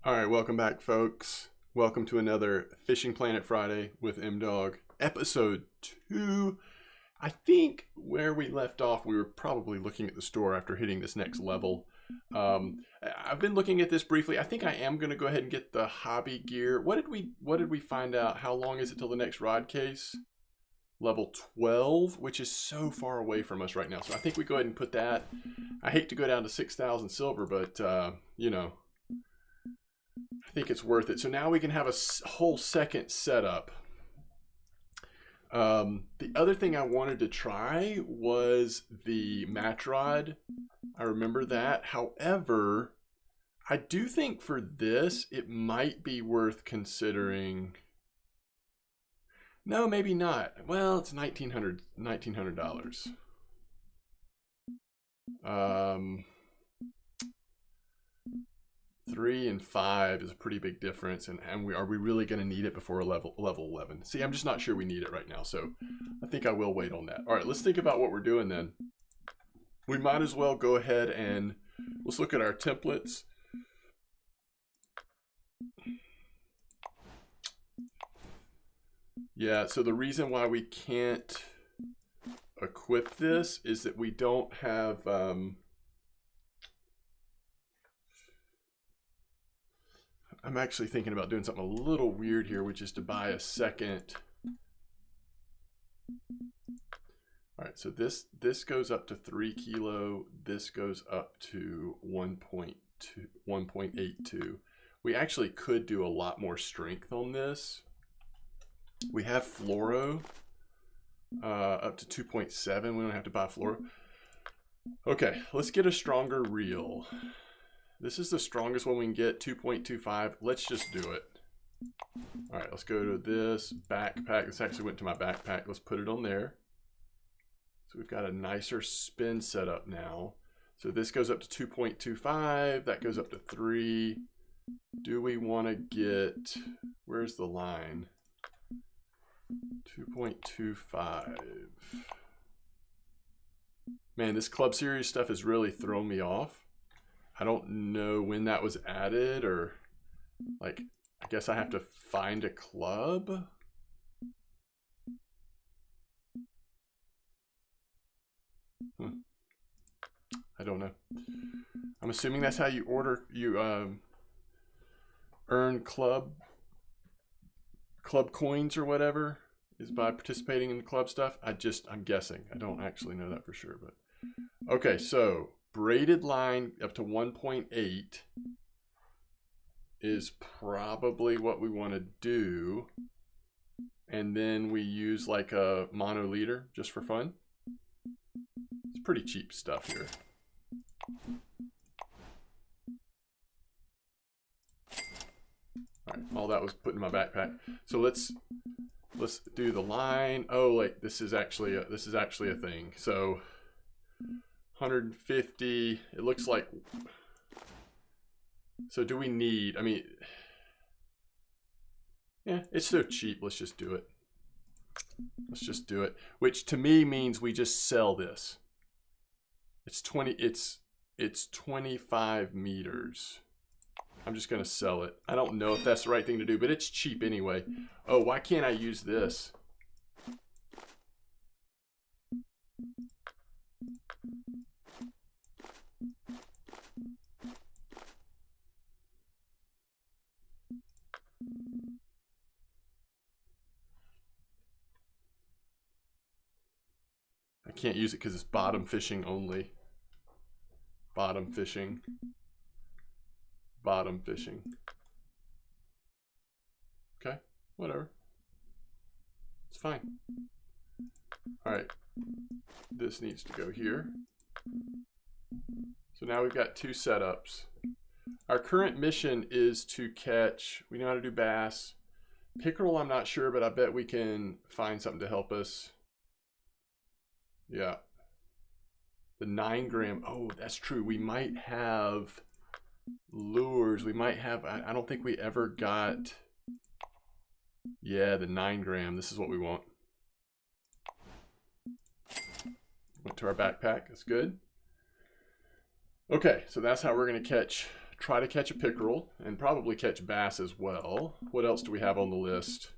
All right, welcome back, folks. Welcome to another Fishing Planet Friday with M-Dog, episode 2. I think where we left off, we were probably looking at the store after hitting this next level. I've been looking at this briefly. I think I am going to go ahead and get the hobby gear. What did we find out? How long is it till the next rod case? Level 12, which is so far away from us right now. So I think we go ahead and put that. I hate to go down to 6,000 silver, but you know, I think it's worth it. So now we can have a whole second setup. The other thing I wanted to try was the match rod. I remember that. However, I do think for this, it might be worth considering. No, maybe not. Well, it's $1,900. 3 and 5 is a pretty big difference, and are we really going to need it before level 11? See, I'm just not sure we need it right now, so I think I will wait on that. All right, let's think about what we're doing then. We might as well go ahead and let's look at our templates. Yeah, so the reason why we can't equip this is that we don't have I'm actually thinking about doing something a little weird here, which is to buy a second. All right, so this goes up to 3 kilo. This goes up to 1.82. We actually could do a lot more strength on this. We have fluoro up to 2.7. We don't have to buy fluoro. Okay, let's get a stronger reel. This is the strongest one we can get, 2.25. Let's just do it. All right, let's go to this backpack. This actually went to my backpack. Let's put it on there. So we've got a nicer spin setup now. So this goes up to 2.25. That goes up to 3. Do we want to get, where's the line? 2.25. Man, this Club Series stuff has really thrown me off. I don't know when that was added, or like, I guess I have to find a club. I don't know. I'm assuming that's how you earn club coins or whatever, is by participating in the club stuff. I'm guessing. I don't actually know that for sure, but okay, so braided line up to 1.8 is probably what we want to do. And then we use like a mono leader just for fun. It's pretty cheap stuff here. All right, all that was put in my backpack. So let's do the line. Oh, like this is actually a thing. So 150, it looks like. So do we need, I mean, yeah, it's so cheap. Let's just do it. Let's just do it. Which to me means we just sell this. It's 25 meters. I'm just gonna sell it. I don't know if that's the right thing to do, but it's cheap anyway. Oh, why can't I use this? I can't use it because it's bottom fishing only. Bottom fishing. Bottom fishing. Okay, whatever. It's fine. All right, this needs to go here. So now we've got 2 setups. Our current mission is to catch, we know how to do bass. Pickerel, I'm not sure, but I bet we can find something to help us. Yeah. The 9 gram, oh, that's true. We might have lures. We might have, I don't think we ever got, yeah, the 9 gram. This is what we want. Went to our backpack. That's good. Okay, so that's how we're going to catch try to catch a pickerel and probably catch bass as well. What else do we have on the list?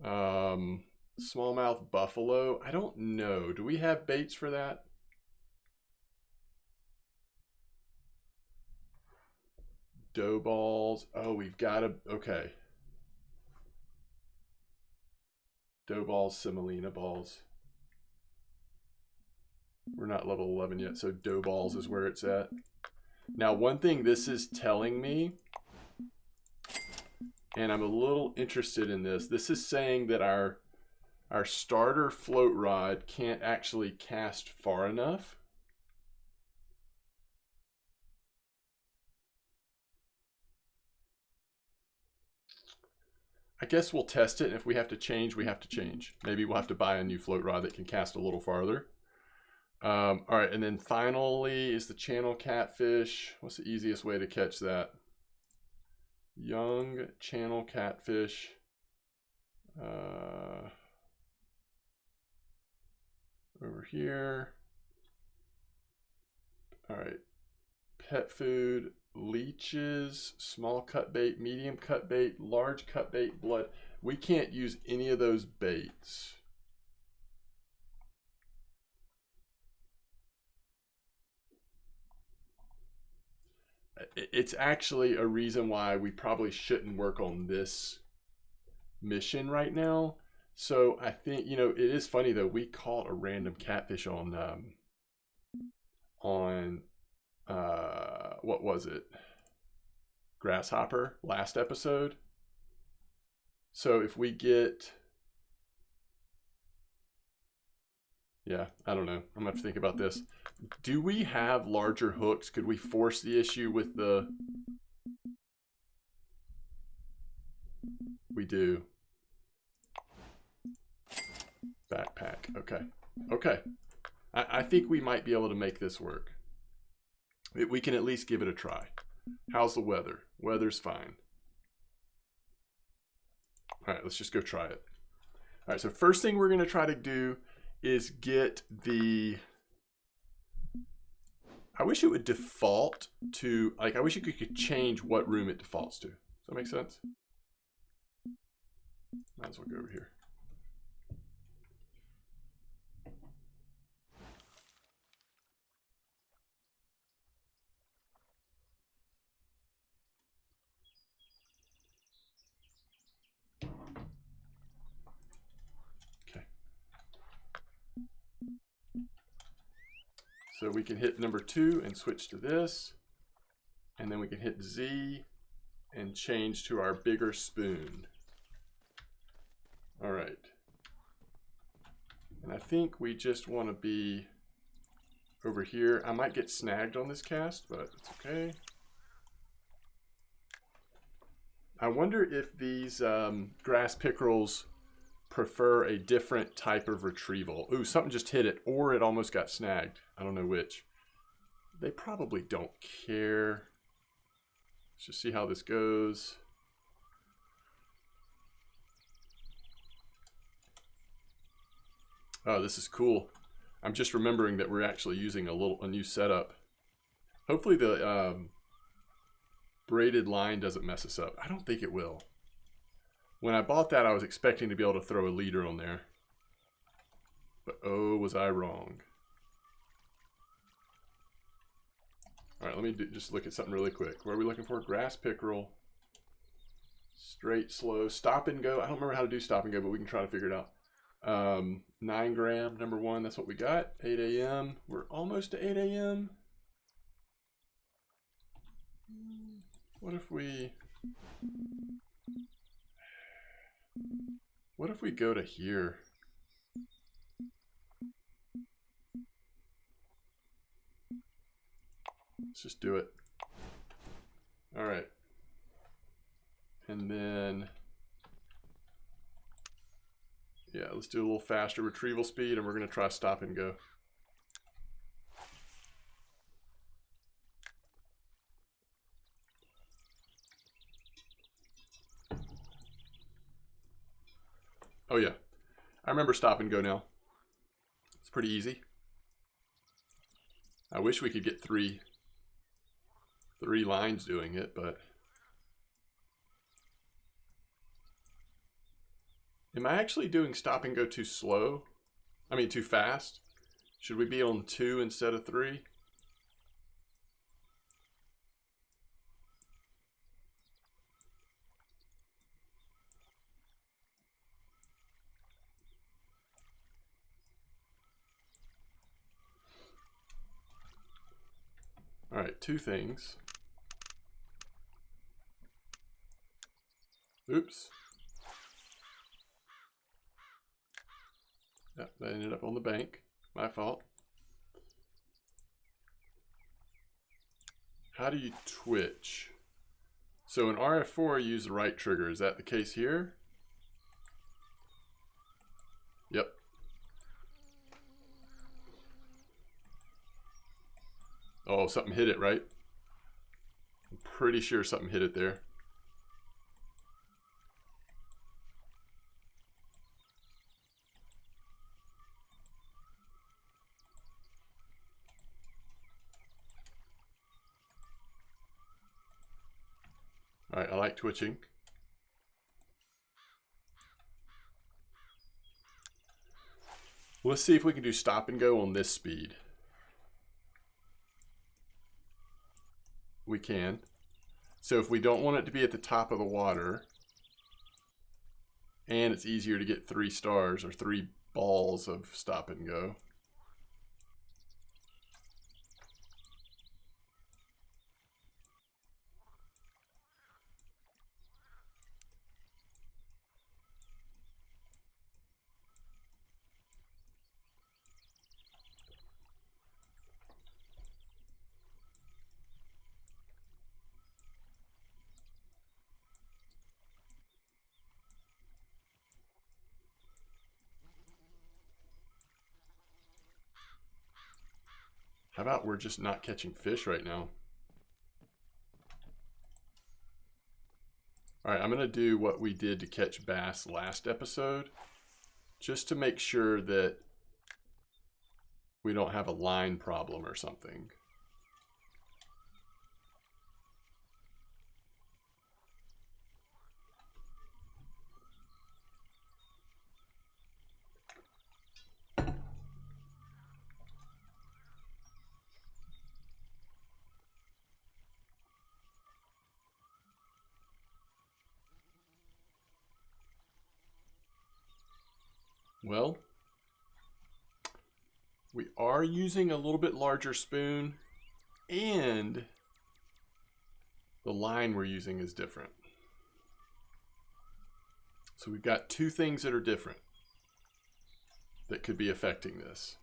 Smallmouth buffalo. I don't know. Do we have baits for that? Dough balls. Oh, we've got to. Okay. Dough balls, semolina balls. We're not level 11 yet, so dough balls is where it's at. Now, one thing this is telling me, and I'm a little interested in this, this is saying that our starter float rod can't actually cast far enough. I guess we'll test it, and if we have to change, we have to change. Maybe we'll have to buy a new float rod that can cast a little farther. All right, and then finally is the channel catfish. What's the easiest way to catch that? Young channel catfish. Over here. All right, pet food, leeches, small cut bait, medium cut bait, large cut bait, blood. We can't use any of those baits. It's actually a reason why we probably shouldn't work on this mission right now. So I think, you know, it is funny though, we caught a random catfish on what was it? Grasshopper last episode. So if we get, yeah, I don't know. I'm gonna have to think about this. Do we have larger hooks? Could we force the issue with the... We do. Backpack. Okay. Okay. I think we might be able to make this work. We can at least give it a try. How's the weather? Weather's fine. All right, let's just go try it. All right, so first thing we're going to try to do is get the... I wish it would default to, like, I wish you could change what room it defaults to. Does that make sense? Might as well go over here. Okay. So we can hit number 2 and switch to this. And then we can hit Z and change to our bigger spoon. All right. And I think we just want to be over here. I might get snagged on this cast, but it's okay. I wonder if these grass pickerels prefer a different type of retrieval. Ooh, something just hit it, or it almost got snagged. I don't know which. They probably don't care. Let's just see how this goes. Oh, this is cool. I'm just remembering that we're actually using a new setup. Hopefully the braided line doesn't mess us up. I don't think it will. When I bought that, I was expecting to be able to throw a leader on there. But oh, was I wrong. All right, let me just look at something really quick. What are we looking for? Grass pickerel. Straight, slow, stop and go. I don't remember how to do stop and go, but we can try to figure it out. 9 gram, number 1, that's what we got. 8 a.m. We're almost to 8 a.m. What if we go to here? Let's just do it. All right. And then, yeah, let's do a little faster retrieval speed, and we're going to try stop and go. Oh yeah, I remember stop and go now. It's pretty easy. I wish we could get 3. 3 lines doing it, but am I actually doing stop and go too slow? I mean, too fast? Should we be on 2 instead of 3? All right, 2 things. Oops. Yep, that ended up on the bank. My fault. How do you twitch? So in RF4, you use the right trigger. Is that the case here? Yep. Oh, something hit it, right? I'm pretty sure something hit it there. All right, I like twitching. Let's see if we can do stop and go on this speed. We can. So if we don't want it to be at the top of the water, and it's easier to get 3 stars or 3 balls of stop and go. How about we're just not catching fish right now? All right, I'm gonna do what we did to catch bass last episode, just to make sure that we don't have a line problem or something. Well, we are using a little bit larger spoon, and the line we're using is different. So we've got 2 things that are different that could be affecting this.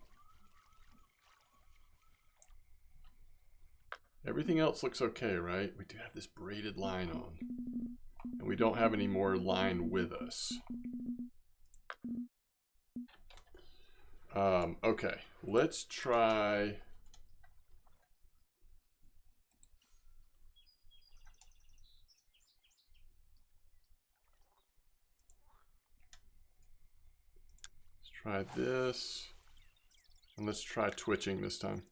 Everything else looks okay, right? We do have this braided line on, and we don't have any more line with us. Okay, let's try. Let's try this, and let's try twitching this time.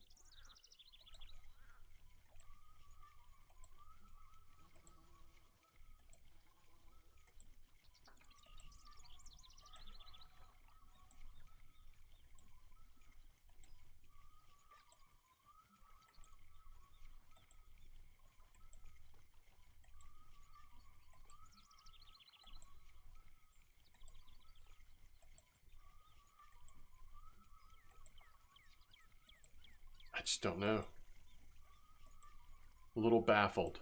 I just don't know. A little baffled.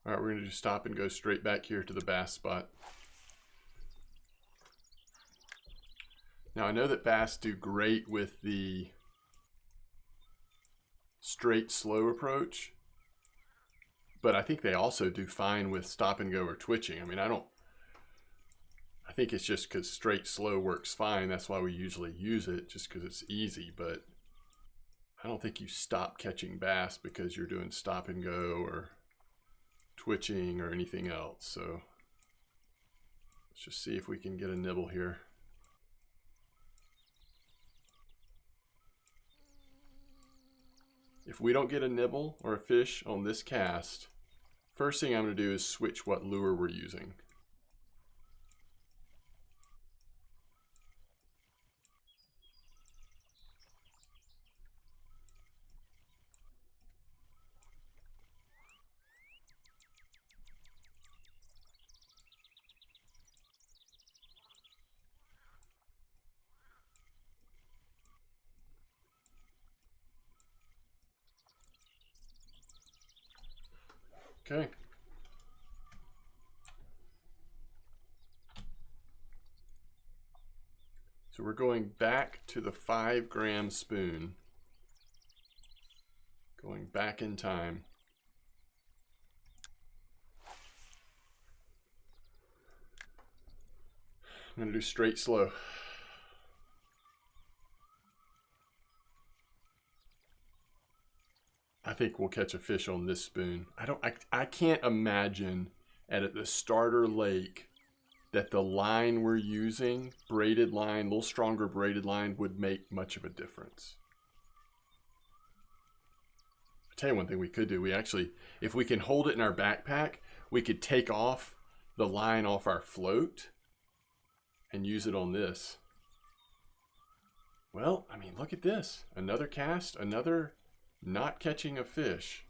All right, we're going to just stop and go straight back here to the bass spot. Now I know that bass do great with the straight slow approach, but I think they also do fine with stop and go or twitching. I mean, I think it's just because straight slow works fine. That's why we usually use it, just because it's easy. But I don't think you stop catching bass because you're doing stop and go or twitching or anything else. So let's just see if we can get a nibble here. if we don't get a nibble or a fish on this cast, first thing I'm going to do is switch what lure we're using. Okay. So we're going back to the 5-gram spoon. Going back in time. I'm going to do straight slow. I think we'll catch a fish on this spoon. I can't imagine at the starter lake that the line we're using, braided line, a little stronger braided line, would make much of a difference. I'll tell you one thing we could do. We actually, if we can hold it in our backpack, we could take off the line off our float and use it on this. Well, I mean, look at this. Another cast, another not catching a fish.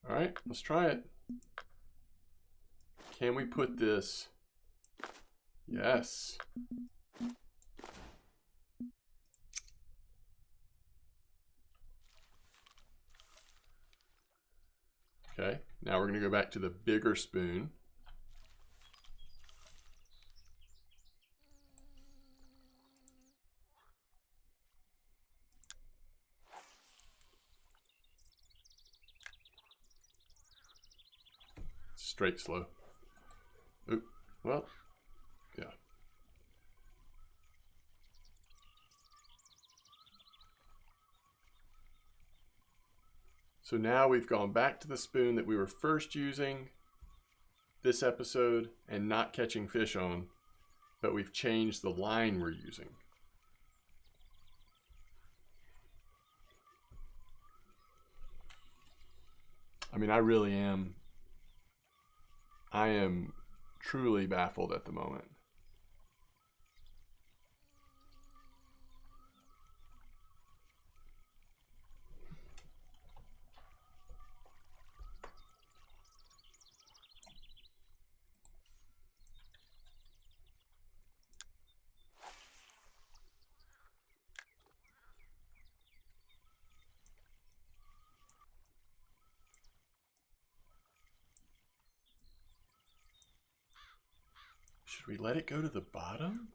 All right, let's try it. Can we put this? Yes. Okay, now we're going to go back to the bigger spoon. Straight slow. Oop, well, yeah. So now we've gone back to the spoon that we were first using this episode and not catching fish on, but we've changed the line we're using. I mean, I am truly baffled at the moment. Should we let it go to the bottom?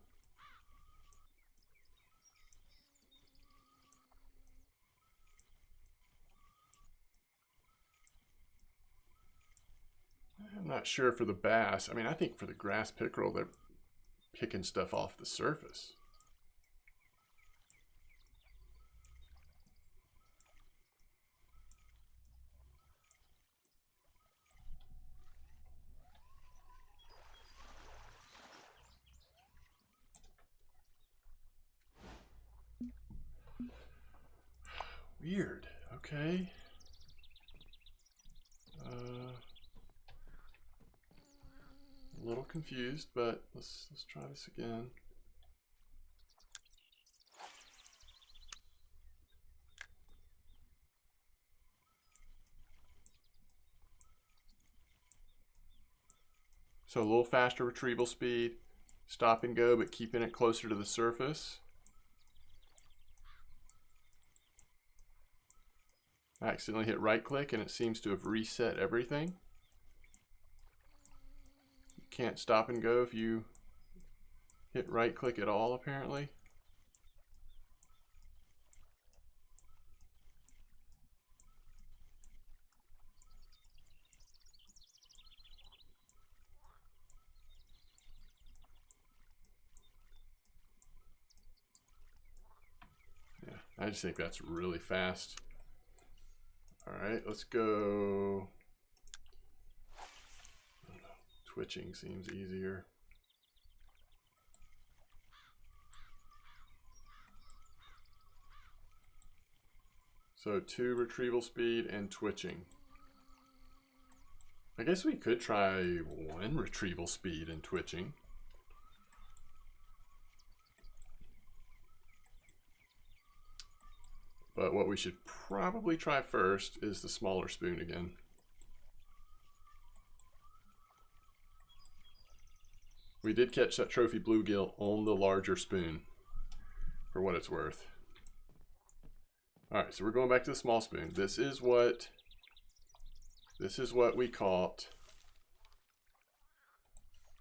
I'm not sure for the bass. I mean, I think for the grass pickerel, they're picking stuff off the surface. Weird. Okay. A little confused, but let's try this again. So a little faster retrieval speed, stop and go, but keeping it closer to the surface. I accidentally hit right click and it seems to have reset everything. You can't stop and go if you hit right click at all, apparently. Yeah, I just think that's really fast. All right, let's go. I don't know, twitching seems easier. So 2 retrieval speed and twitching. I guess we could try 1 retrieval speed and twitching. But what we should probably try first is the smaller spoon again. We did catch that trophy bluegill on the larger spoon, for what it's worth. Alright, so we're going back to the small spoon. This is what we caught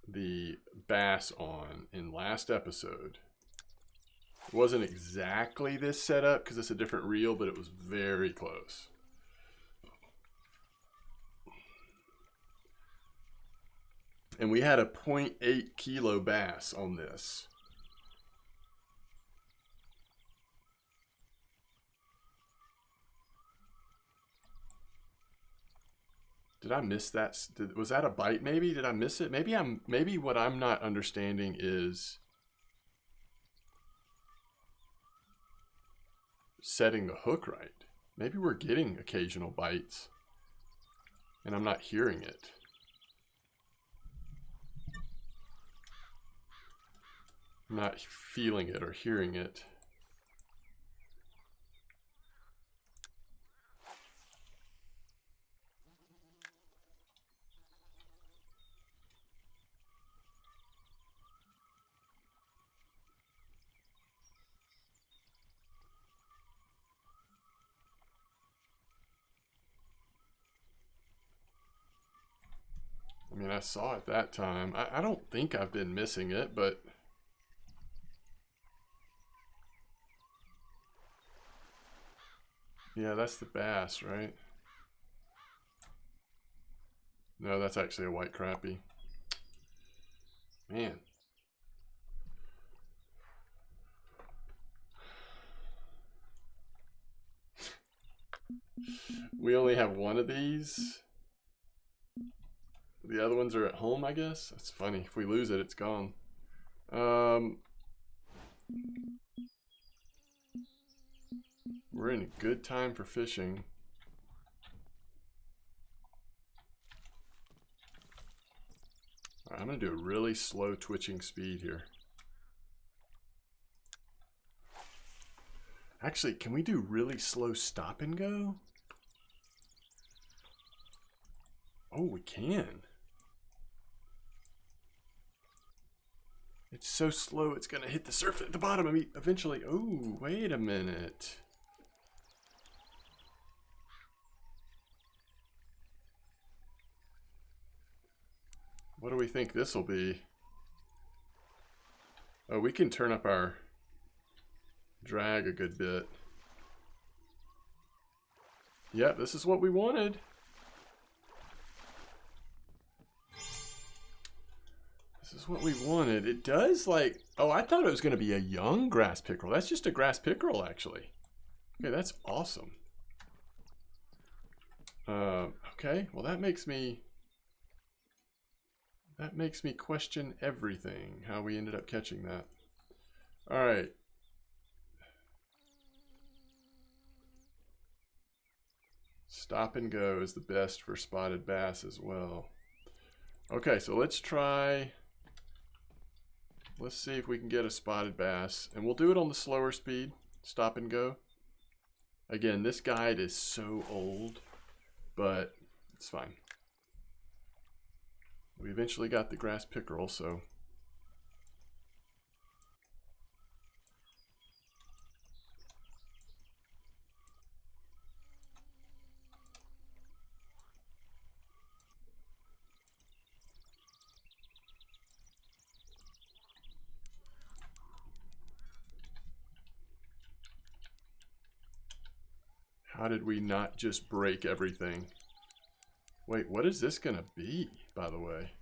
the bass on in last episode. It wasn't exactly this setup because it's a different reel, but it was very close. And we had a 0.8 kilo bass on this. Did I miss that? Was that a bite maybe? Did I miss it? Maybe what I'm not understanding is setting the hook right. Maybe we're getting occasional bites and I'm not hearing it. I'm not feeling it or hearing it. I mean, I saw it that time. I don't think I've been missing it, but yeah, that's the bass, right? No, that's actually a white crappie. Man. We only have one of these. The other ones are at home, I guess. That's funny. If we lose it, it's gone. We're in a good time for fishing. All right, I'm going to do a really slow twitching speed here. Actually, can we do really slow stop and go? Oh, we can. It's so slow, it's going to hit the surface at the bottom. I mean, eventually. Oh, wait a minute. What do we think this will be? Oh, we can turn up our drag a good bit. Yep, this is what we wanted. This is what we wanted. It does like... Oh, I thought it was going to be a young grass pickerel. That's just a grass pickerel, actually. Okay, that's awesome. Okay, well that makes me question everything, how we ended up catching that. All right. Stop and go is the best for spotted bass as well. Okay, so let's try... Let's see if we can get a spotted bass. And we'll do it on the slower speed. Stop and go. Again, this guide is so old, but it's fine. We eventually got the grass pickerel, so... How did we not just break everything? Wait, what is this gonna be, by the way?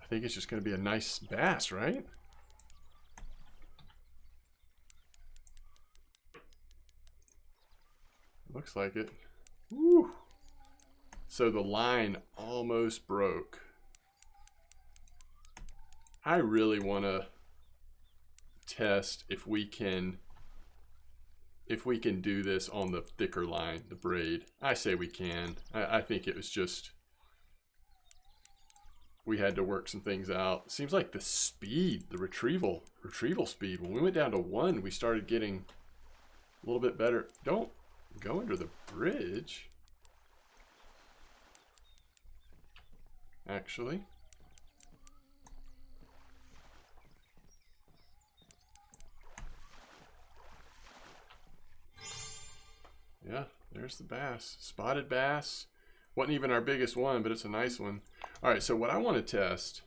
I think it's just gonna be a nice bass, right? Looks like it. Woo! So the line almost broke. I really want to test if we can do this on the thicker line, the braid. I say we can. I think it was just we had to work some things out. Seems like the speed, the retrieval speed, when we went down to 1, we started getting a little bit better. Don't go under the bridge. Actually. Yeah, there's the bass. Spotted bass. Wasn't even our biggest one, but it's a nice one. All right, so what I want to test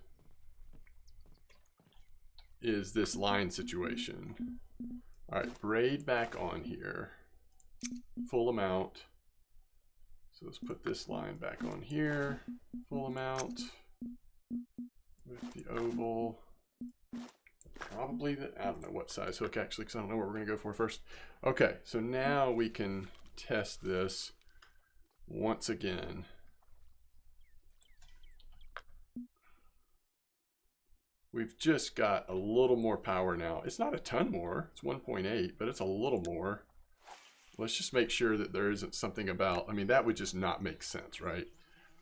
is this line situation. All right, braid back on here. Full amount. So let's put this line back on here. Full amount with the oval. Probably the, I don't know what size hook actually, because I don't know what we're going to go for first. Okay, so now we can test this once again. We've just got a little more power now. It's not a ton more, it's 1.8, but it's a little more. Let's just make sure that there isn't something about, I mean, that would just not make sense, right?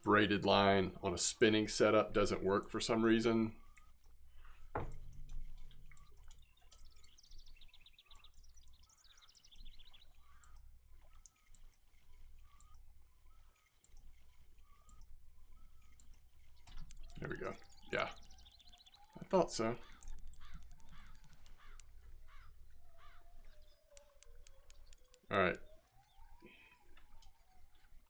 Braided line on a spinning setup doesn't work for some reason. There we go. Yeah, I thought so. All right.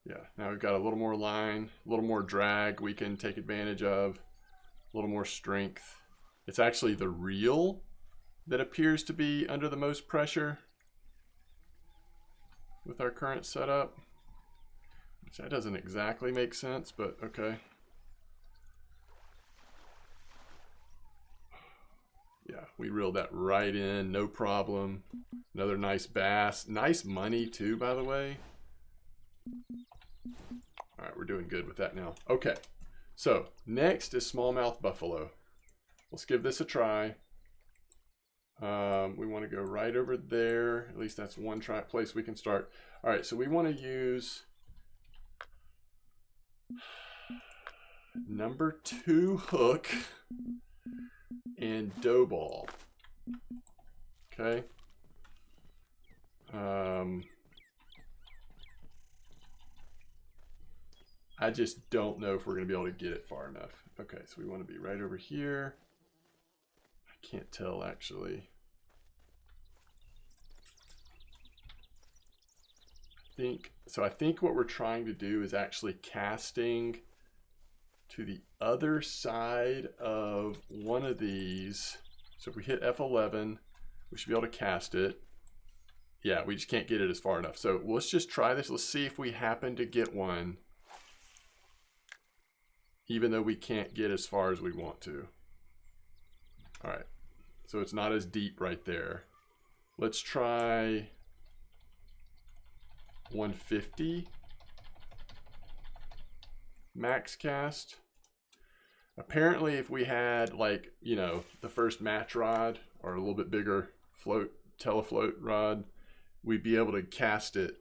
Yeah, now we've got a little more line, a little more drag we can take advantage of, a little more strength. It's actually the reel that appears to be under the most pressure with our current setup. Which that doesn't exactly make sense, but okay. Yeah, we reeled that right in, no problem. Another nice bass. Nice money too, by the way. All right, we're doing good with that now. Okay, so next is smallmouth buffalo. Let's give this a try. We want to go right over there. At least that's one place we can start. All right, so we want to use number 2 hook and dough ball. Okay. I just don't know if we're going to be able to get it far enough. Okay, so we want to be right over here. I can't tell actually. I think what we're trying to do is actually casting to the other side of one of these. So if we hit F11, we should be able to cast it. Yeah, we just can't get it as far enough. So let's just try this. Let's see if we happen to get one, even though we can't get as far as we want to. All right, so it's not as deep right there. Let's try 150 max cast. Apparently if we had, like, you know, the first match rod or a little bit bigger telefloat rod, we'd be able to cast it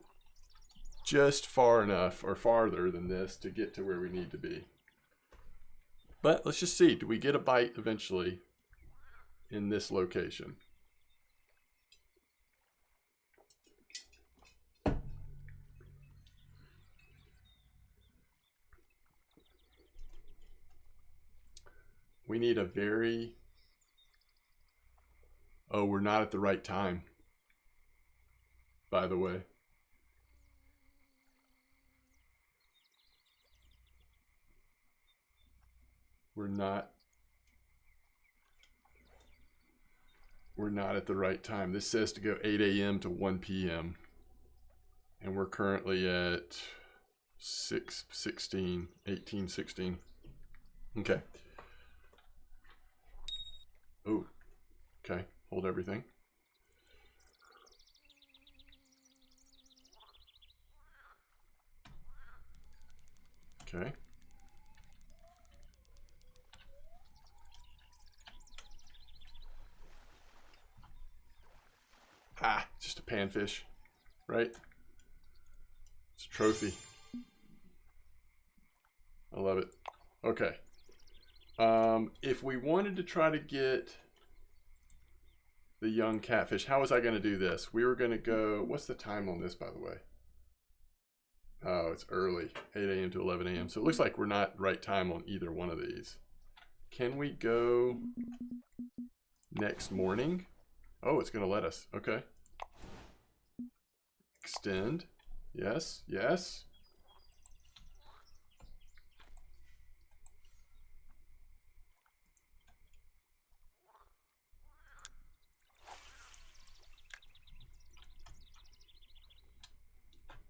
just far enough or farther than this to get to where we need to be. But let's just see, do we get a bite eventually in this location? We need a very... Oh, we're not at the right time, by the way. We're not at the right time. This says to go 8 a.m. to 1 p.m. And we're currently at 18:16. Okay. Oh, okay. Hold everything. Okay. panfish, right? It's a trophy. I love it. Okay. If we wanted to try to get the young catfish, how was I going to do this? We were going to go, what's the time on this, by the way? Oh, it's early, 8 a.m. to 11 a.m. So it looks like we're not right time on either one of these. Can we go next morning? Oh, it's going to let us. Okay. Extend. Yes, yes.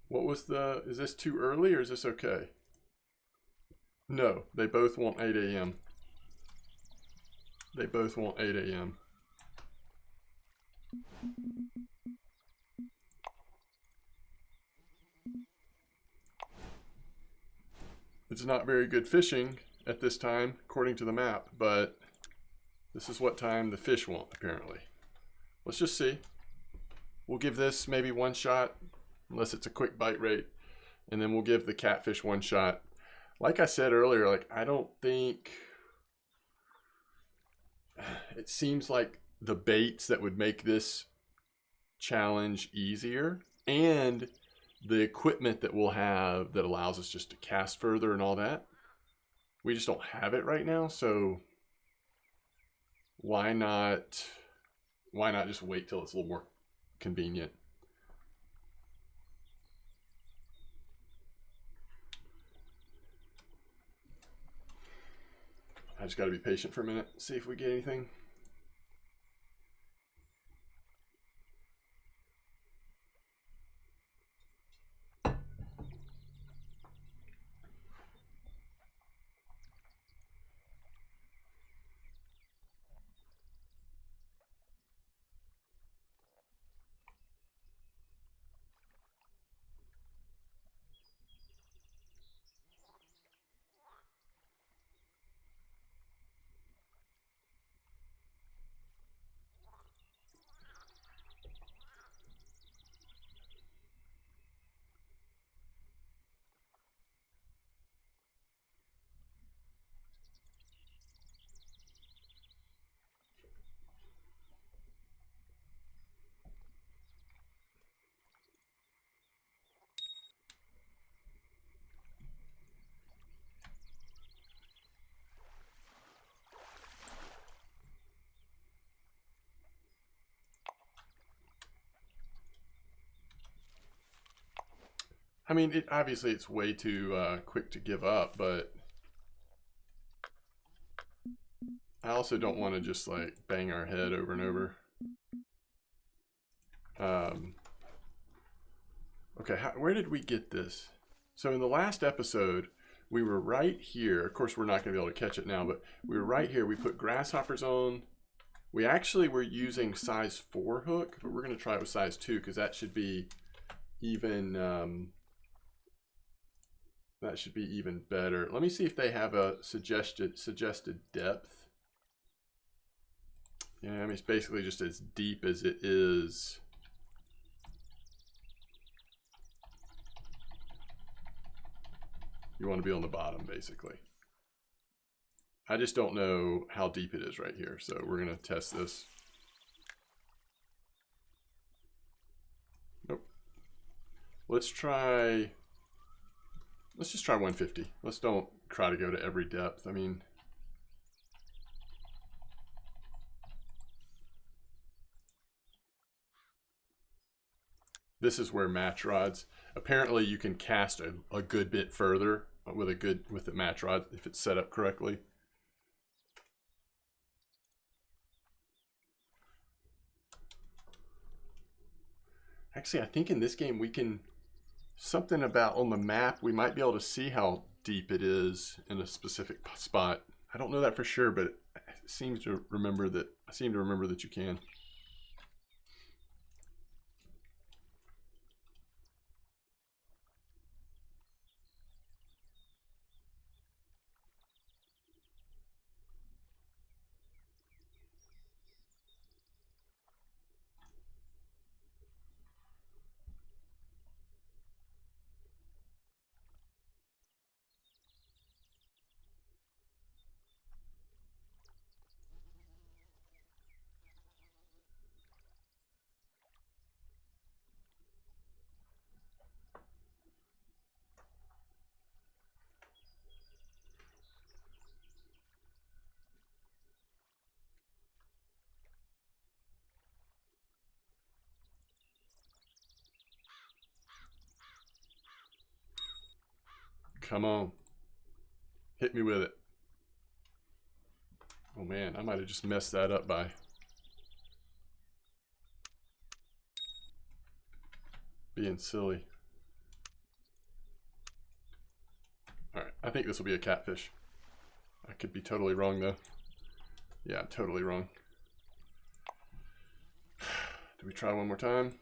What was the, is this too early or is this okay? No, they both want 8 a.m. They both want 8 a.m. It's not very good fishing at this time, according to the map, but this is what time the fish want, apparently. Let's just see. We'll give this maybe one shot, unless it's a quick bite rate, and then we'll give the catfish one shot. Like I said earlier, like I don't think, it seems like the baits that would make this challenge easier and the equipment that we'll have that allows us just to cast further and all that, we just don't have it right now. So why not just wait till it's a little more convenient? I just got to be patient for a minute, see if we get anything. I mean, obviously it's way too quick to give up, but I also don't want to just like bang our head over and over. Okay, where did we get this? So in the last episode, we were right here. Of course, we're not going to be able to catch it now, but we were right here. We put grasshoppers on. We actually were using size 4 hook, but we're going to try it with size 2 because that should be even better. Let me see if they have a suggested depth. Yeah, I mean, it's basically just as deep as it is. You want to be on the bottom, basically. I just don't know how deep it is right here, so we're going to test this. Nope. Let's just try 150. Let's don't try to go to every depth. I mean, this is where match rods, apparently you can cast a good bit further with the match rod if it's set up correctly. Actually, I think in this game we can, something about on the map, we might be able to see how deep it is in a specific spot. I don't know that for sure, but I seem to remember that you can. Come on. Hit me with it. Oh man, I might have just messed that up by being silly. Alright, I think this will be a catfish. I could be totally wrong though. Yeah, I'm totally wrong. Do we try one more time?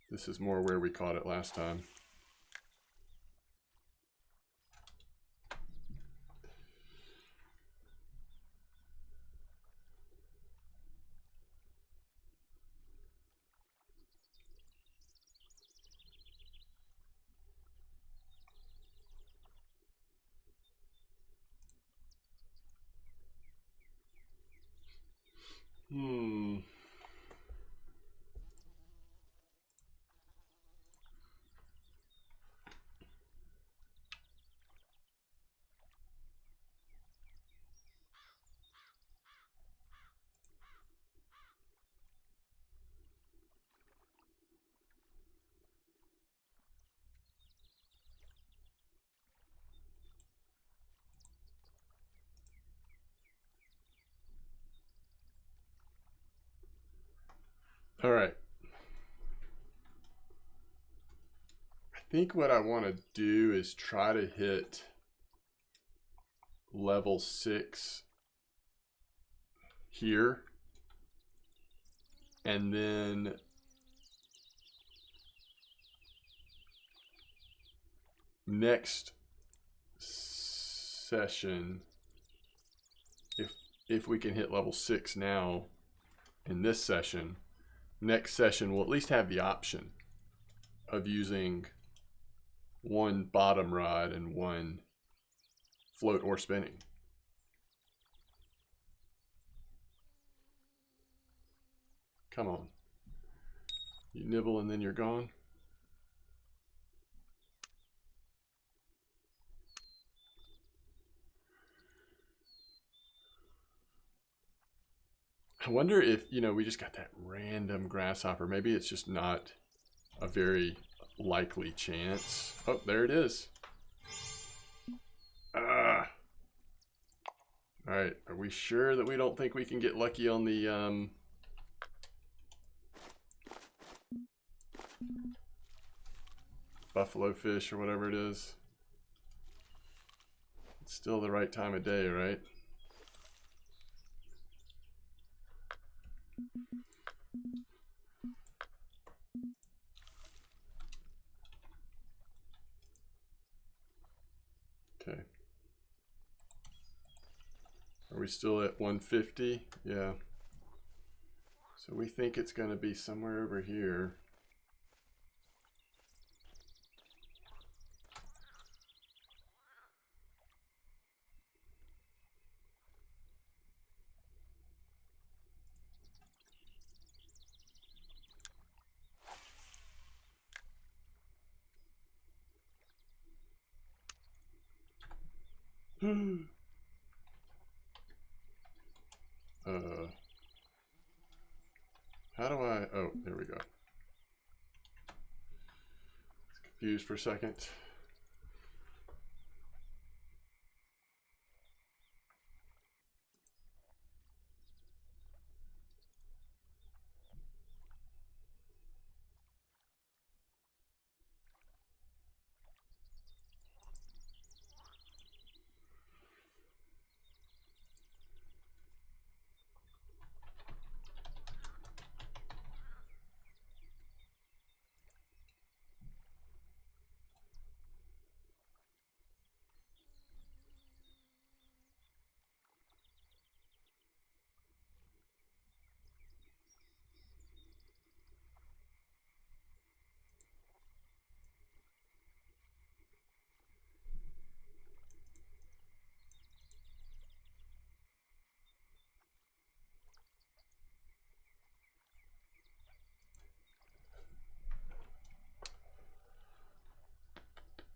This is more where we caught it last time. All right. I think what I want to do is try to hit level 6 here. And then next session, if we can hit level 6 now in this session, next session we'll at least have the option of using one bottom rod and one float or spinning. Come on. You nibble and then you're gone. I wonder if, you know, we just got that random grasshopper. Maybe it's just not a very likely chance. Oh, there it is. Ah. All right, are we sure that we don't think we can get lucky on the buffalo fish or whatever it is? It's still the right time of day, right? Okay. Are we still at 150? Yeah. So we think it's going to be somewhere over here. How do I, oh, there we go. Confused for a second.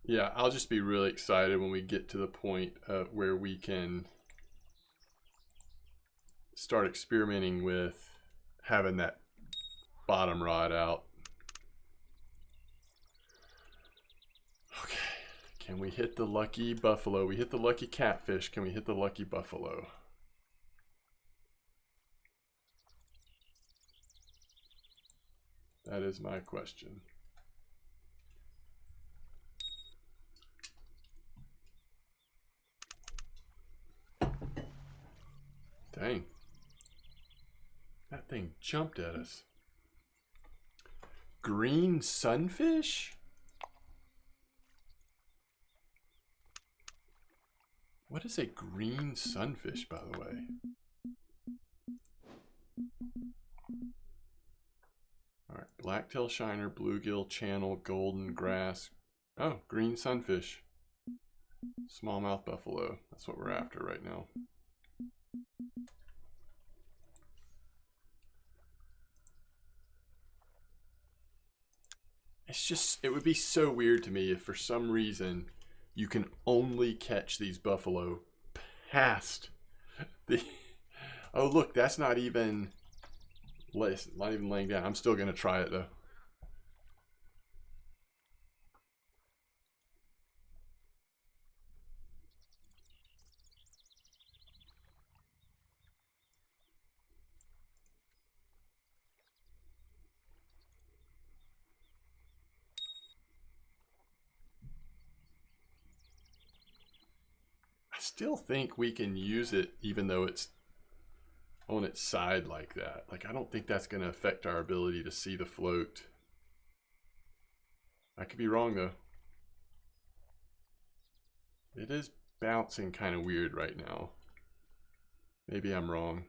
Yeah, I'll just be really excited when we get to the point where we can start experimenting with having that bottom rod out. Can we hit the lucky buffalo? We hit the lucky catfish. Can we hit the lucky buffalo? That is my question. Dang. That thing jumped at us. Green sunfish? What is a green sunfish, by the way? All right, blacktail shiner, bluegill, channel, golden grass. Oh, green sunfish. Smallmouth buffalo. That's what we're after right now. It's just, it would be so weird to me if for some reason you can only catch these buffalo past the... Oh, look, that's not even laying down. I'm still going to try it, though. I still think we can use it even though it's on its side like that. Like, I don't think that's going to affect our ability to see the float. I could be wrong, though. It is bouncing kind of weird right now. Maybe I'm wrong.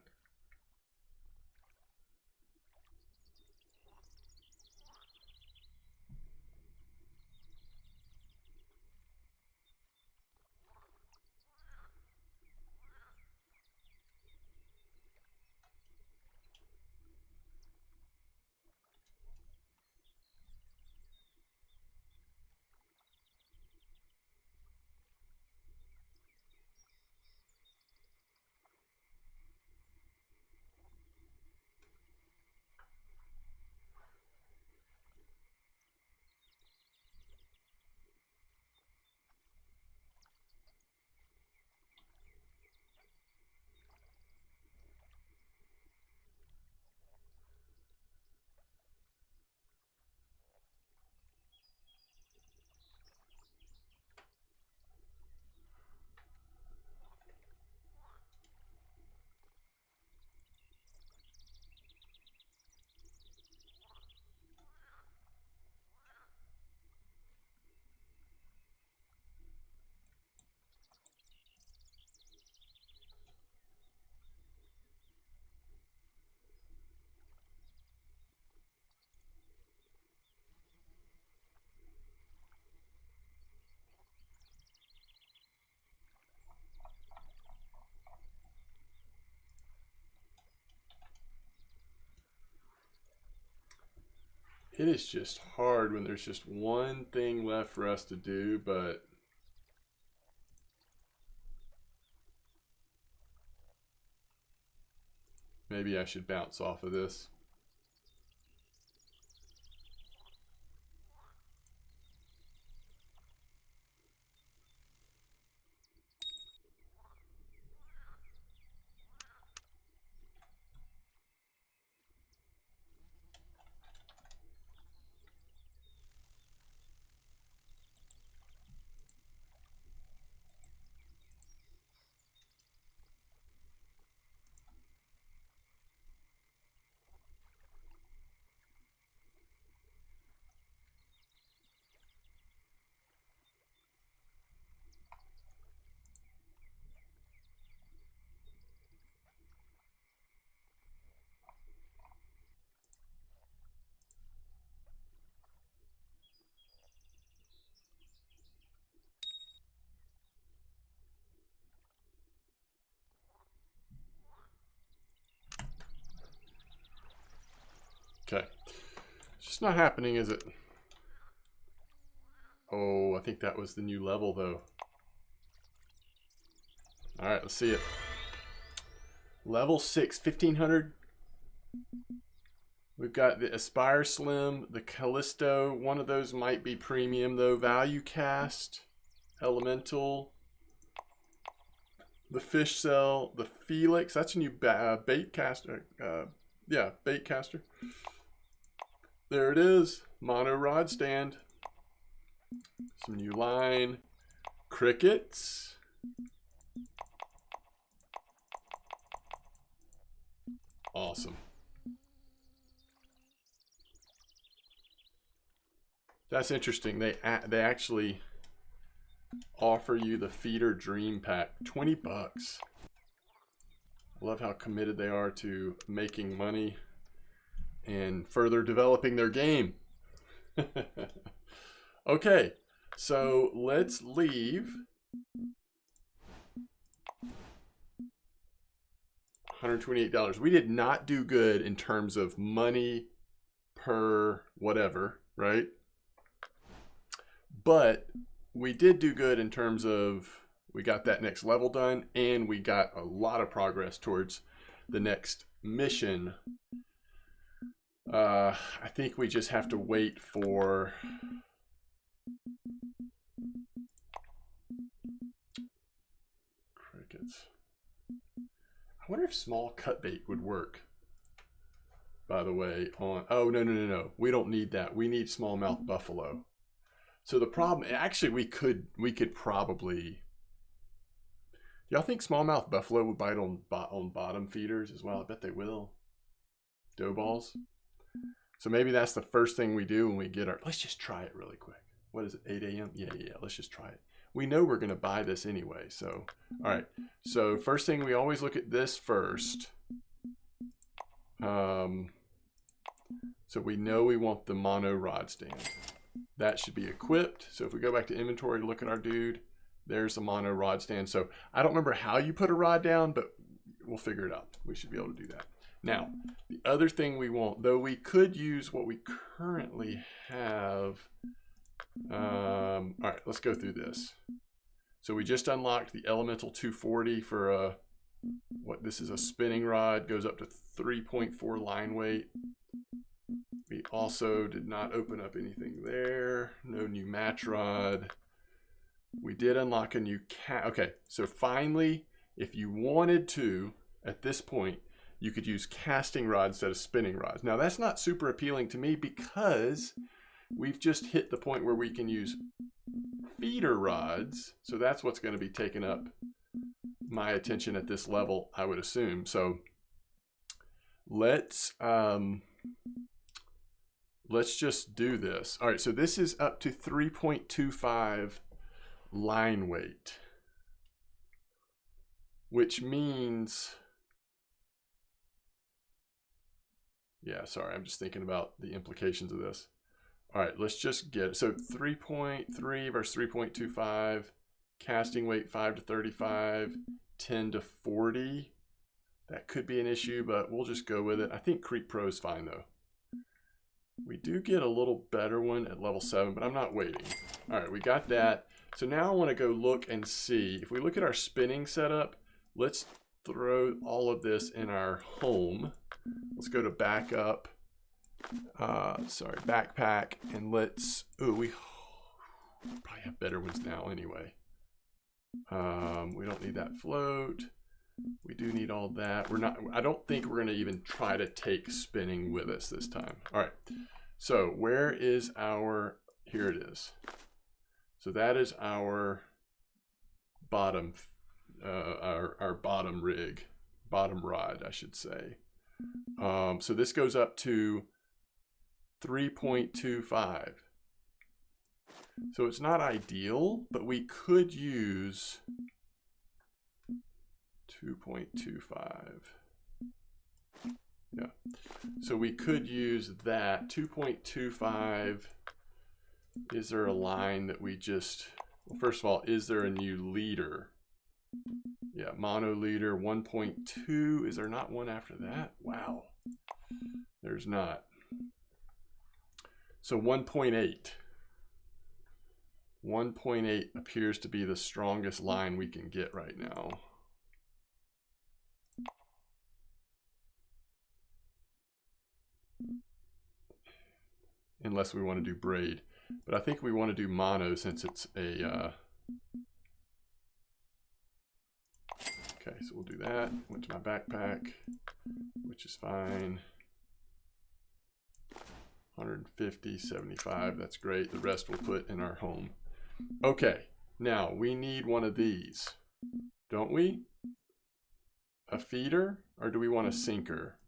It is just hard when there's just one thing left for us to do, but maybe I should bounce off of this. Okay. It's just not happening, is it? Oh, I think that was the new level, though. Alright, let's see it. Level 6, 1500. We've got the Aspire Slim, the Callisto. One of those might be premium, though. Value Cast. elemental, the fish cell, the Felix. That's a new bait caster. Yeah, bait caster. There it is. Mono rod stand. Some new line. Crickets. Awesome. That's interesting. They actually offer you the Feeder Dream Pack. 20 bucks. I love how committed they are to making money and further developing their game. Okay, so let's leave $128. We did not do good in terms of money per whatever, right? But we did do good in terms of we got that next level done, and we got a lot of progress towards the next mission. I think we just have to wait for crickets. I wonder if small cut bait would work. By the way, on no. We don't need that. We need smallmouth buffalo. So the problem, actually, we could probably. Do y'all think smallmouth buffalo would bite on bottom feeders as well? I bet they will. Dough balls. So maybe that's the first thing we do when we get our. Let's just try it really quick. What is it? 8 a.m. Yeah. Let's just try it. We know we're gonna buy this anyway. So all right. So first thing, we always look at this first. So we know we want the mono rod stand. That should be equipped. So if we go back to inventory, look at our dude, there's the mono rod stand. So I don't remember how you put a rod down, but we'll figure it out. We should be able to do that. Now, the other thing we want, though we could use what we currently have. All right, let's go through this. So we just unlocked the Elemental 240 for what this is, a spinning rod, goes up to 3.4 line weight. We also did not open up anything there. No new match rod. We did unlock a new okay, so finally, if you wanted to, at this point, you could use casting rods instead of spinning rods. Now, that's not super appealing to me because we've just hit the point where we can use feeder rods. So that's what's going to be taking up my attention at this level, I would assume. So let's just do this. All right, so this is up to 3.25 line weight, which means, yeah, sorry, I'm just thinking about the implications of this. All right, let's just get it. So 3.3 versus 3.25, casting weight 5 to 35, 10 to 40. That could be an issue, but we'll just go with it. I think Creek Pro is fine though. We do get a little better one at level 7, but I'm not waiting. All right, we got that. So now I want to go look and see. If we look at our spinning setup, let's throw all of this in our home. Let's go to backup. Backpack, and let's. Oh, we probably have better ones now anyway. We don't need that float. We do need all that. I don't think we're gonna even try to take spinning with us this time. All right. So where is our? Here it is. So that is our bottom, our bottom rig, bottom rod, I should say. So this goes up to 3.25. So it's not ideal, but we could use 2.25. Yeah. So we could use that 2.25. Is there a line that we just, well, first of all, is there a new leader? Yeah, mono leader 1.2. Is there not one after that? Wow. There's not. So 1.8. 1.8 appears to be the strongest line we can get right now. Unless we want to do braid. But I think we want to do mono since it's a Okay, so we'll do that. Went to my backpack, which is fine. 150, 75, that's great. The rest we'll put in our home. Okay, now we need one of these, don't we? A feeder, or do we want a sinker?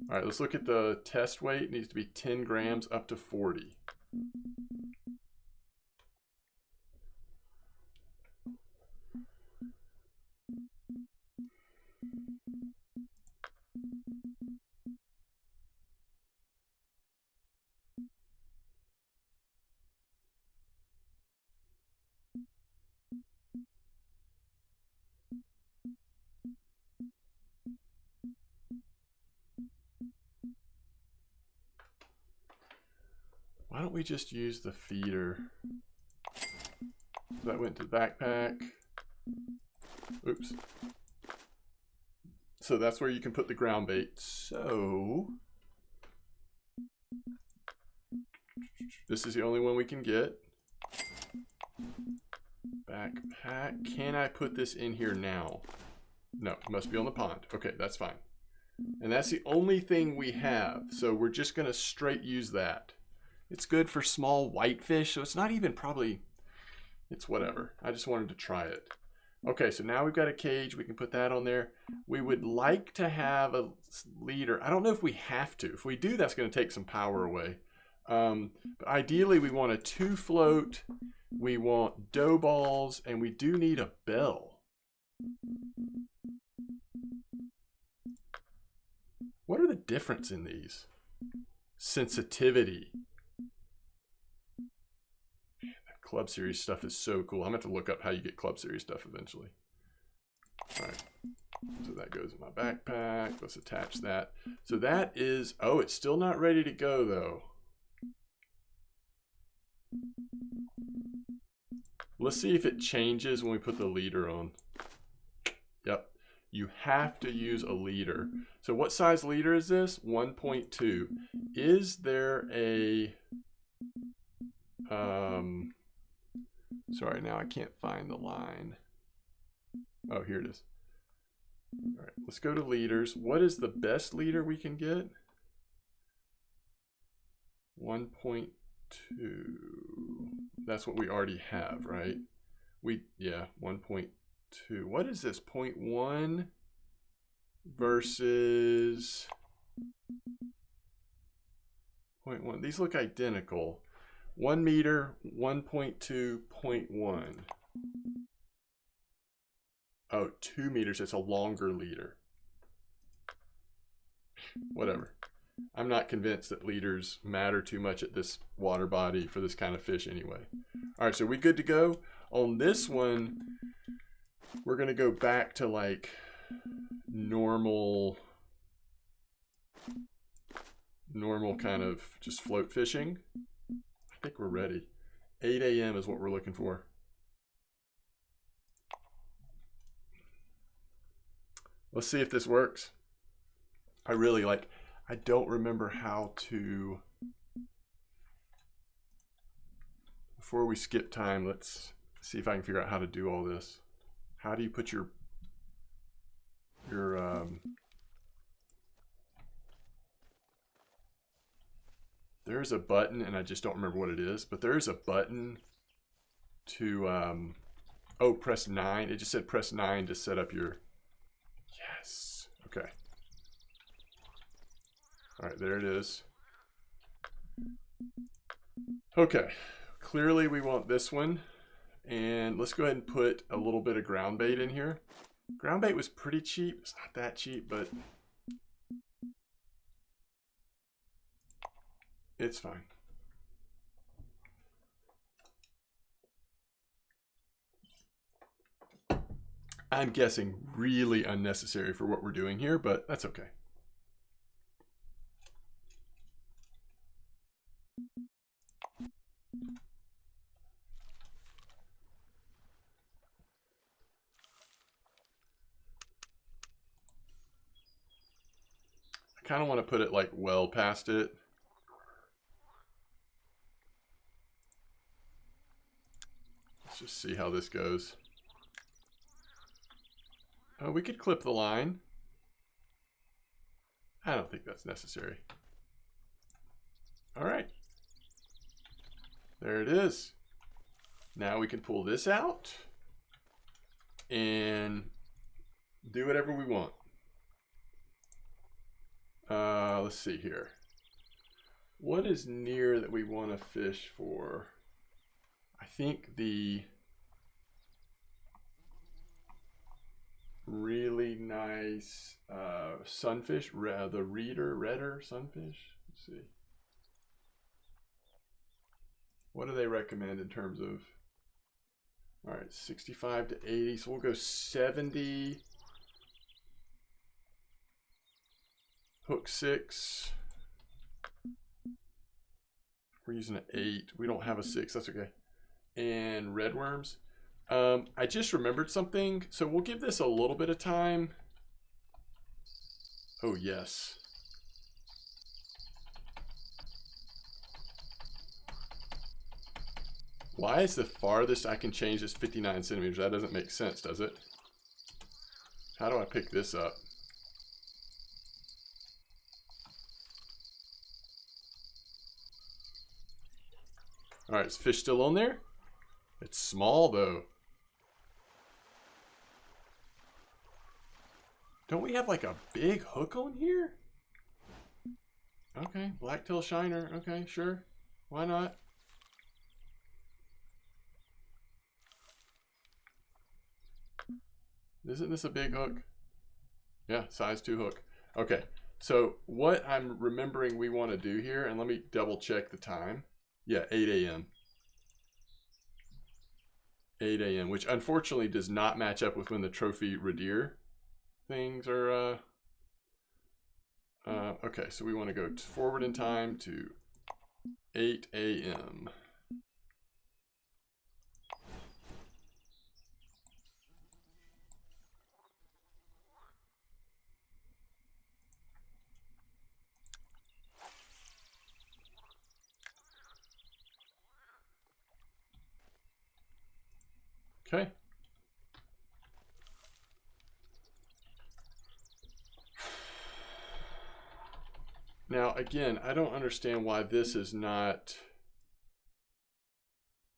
All right, let's look at the test weight. It needs to be 10 grams up to 40. Why don't we just use the feeder? That went to the backpack. Oops. So that's where you can put the ground bait. So this is the only one we can get. Backpack. Can I put this in here now? No, it must be on the pond. Okay, that's fine. And that's the only thing we have. So we're just going to straight use that. It's good for small whitefish, so it's not even probably, it's whatever. I just wanted to try it. Okay, so now we've got a cage. We can put that on there. We would like to have a leader. I don't know if we have to. If we do, that's going to take some power away. But ideally, we want a 2 float. We want dough balls, and we do need a bell. What are the difference in these? Sensitivity. Club Series stuff is so cool. I'm going to have to look up how you get Club Series stuff eventually. All right. So that goes in my backpack. Let's attach that. So that is, oh, it's still not ready to go though. Let's see if it changes when we put the leader on. Yep. You have to use a leader. So what size leader is this? 1.2. Is there a, sorry, now I can't find the line. Oh, here it is. All right, let's go to leaders. What is the best leader we can get? 1.2. That's what we already have, right? Yeah, 1.2. What is this? 0.1 versus 0.1. These look identical. 1 meter, 1.2, 0.1. Oh, 2 meters. It's a longer leader. Whatever. I'm not convinced that leaders matter too much at this water body for this kind of fish anyway. All right, so we good to go? On this one, we're going to go back to like normal kind of just float fishing. I think we're ready. 8 a.m. is what we're looking for. Let's see if this works. I really like, I don't remember how to, before we skip time, let's see if I can figure out how to do all this. How do you put your there's a button, and I just don't remember what it is, but there's a button to, oh, press 9. It just said press 9 to set up your, yes, okay. All right, there it is. Okay, clearly we want this one. And let's go ahead and put a little bit of ground bait in here. Ground bait was pretty cheap. It's not that cheap, but it's fine. I'm guessing really unnecessary for what we're doing here, but that's okay. I kind of want to put it like well past it. Let's just see how this goes. We could clip the line. I don't think that's necessary. All right. There it is. Now we can pull this out and do whatever we want. Let's see here. What is near that we want to fish for? I think the really nice sunfish, the redder sunfish. Let's see. What do they recommend in terms of? All right, 65 to 80. So we'll go 70. Hook 6. We're using an 8. We don't have a 6. That's okay. And red worms. I just remembered something. So we'll give this a little bit of time. Oh, yes. Why is the farthest I can change this 59 centimeters? That doesn't make sense, does it? How do I pick this up? All right, is fish still on there? It's small though. Don't we have like a big hook on here? Okay, blacktail shiner. Okay, sure. Why not? Isn't this a big hook? Yeah, size 2 hook. Okay, so what I'm remembering we want to do here, and let me double check the time. Yeah, 8 a.m. 8 a.m., which unfortunately does not match up with when the trophy redeer things are. Okay, so we want to go forward in time to 8 a.m. Okay. Now, again, I don't understand why this is not...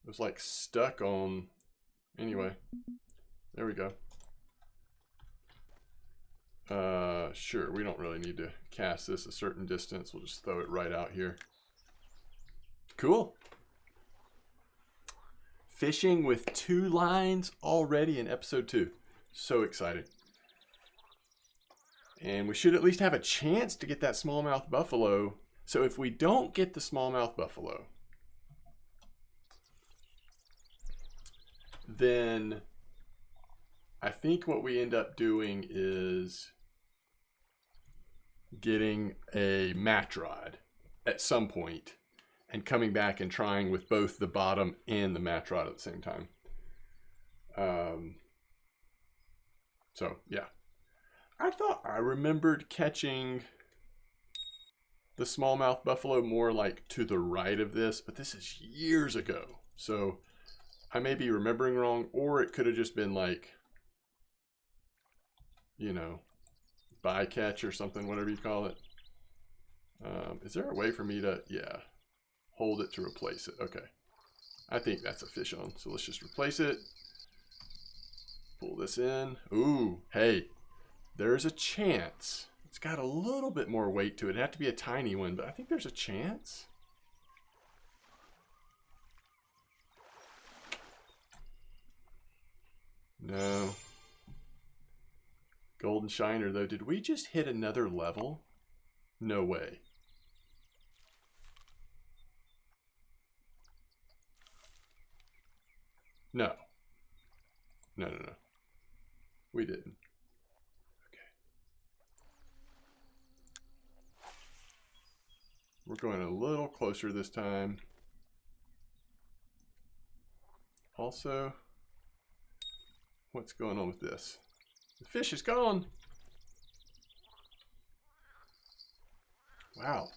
It was like stuck on... Anyway, there we go. Sure, we don't really need to cast this a certain distance. We'll just throw it right out here. Cool. Fishing with 2 lines already in episode 2. So excited. And we should at least have a chance to get that smallmouth buffalo. So if we don't get the smallmouth buffalo, then I think what we end up doing is getting a match rod at some point and coming back and trying with both the bottom and the match rod at the same time. So yeah, I thought I remembered catching the smallmouth buffalo more like to the right of this, but this is years ago. So I may be remembering wrong, or it could have just been like, you know, bycatch or something, whatever you call it. Is there a way for me to, yeah, hold it to replace it? Okay. I think that's a fish on. So let's just replace it. Pull this in. Ooh, hey, there's a chance. It's got a little bit more weight to it. It'd have to be a tiny one, but I think there's a chance. No. Golden shiner, though. Did we just hit another level? No way. No. No. We didn't. Okay. We're going a little closer this time. Also, what's going on with this? The fish is gone. Wow.